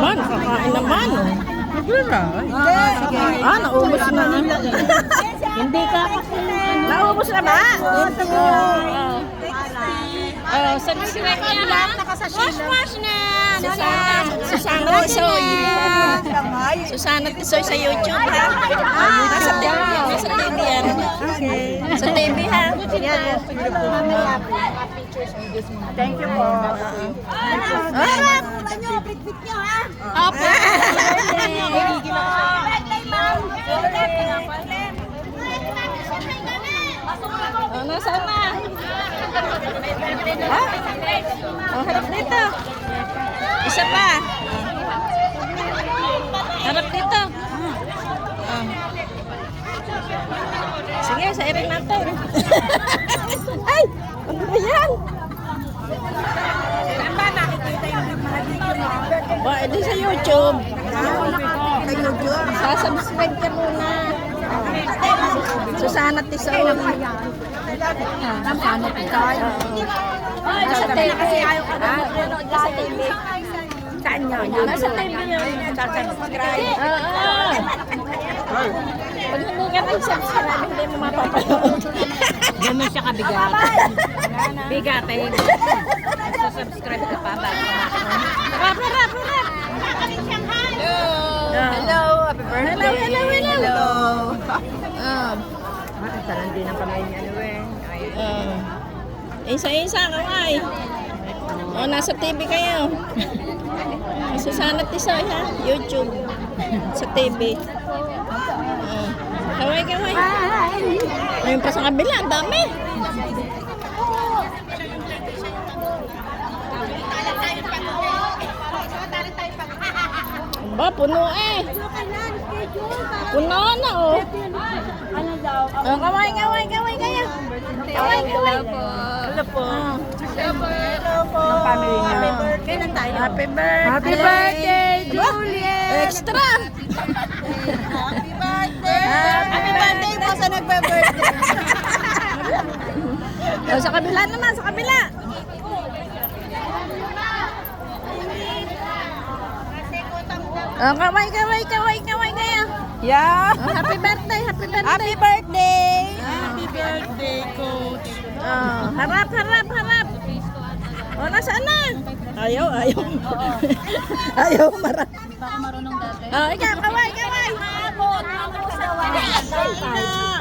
Man, kakain naman. Naubos na. Hindi ka. Naubos na ba? Subscribe niya ha. Wash na. Susana Tisoy. Susana Tisoy sa YouTube ha. Nasa TV yan. Sa TV ha. Thank you po. Harap! Opo. Nasaan na? Ha? Harap dito. Isa pa. Harap dito. Sige, sairin natin. Ay! Ano ba yan? Saan ba nakikita yung mga video mo? Ba, edi sa YouTube. Sa YouTube? Sasubscribe ka muna. Susana Tisoy. Susana Tisoy. Nasa TV. Nasa TV. Saan nyo? Nasa TV yun. Subscribe. Oo. Pag hindi ka nag-subscribe, hindi mo mapapanood. Ganun siya kabigat. Bigat eh. Subscribe ka pa bago Harap! Hello. Happy birthday. Hello. Makasalan din ang kamay niya. Isa-isa kamay. Nasa TV kayo. Susana Tisoy ha, YouTube. Sa TV. Kaway. Ayun pa sa kabila, ang dami. Ba, puno eh. Puno na oh. Ano daw? Kaway kayo. Kaway. Hello po. Hello po. Family niya. Happy birthday na tayo. Happy birthday. Happy birthday, Juliet! Extra. Happy birthday po sa nagbe-birthday. Sa kabila naman, sa kabila. Kaway kayo. Yeah. Happy birthday. Happy birthday. Happy birthday, Coach. Harap. Nasaan na? Ayaw. Ayaw, marap. Hindi pa ako marunong dati. Ikaw, kaway.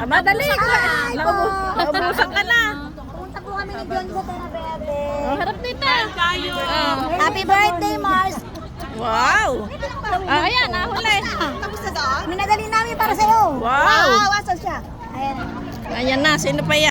Madali. Naubusan ka na. Punta po kami ni John sa Bebe. Harap dito. Happy birthday, Mars. Wow. Ayan, nahuli. Tapos na doon? Minadali namin para sa'yo. Wow. Asan siya? Ayan. Ayan na, sino pa yan?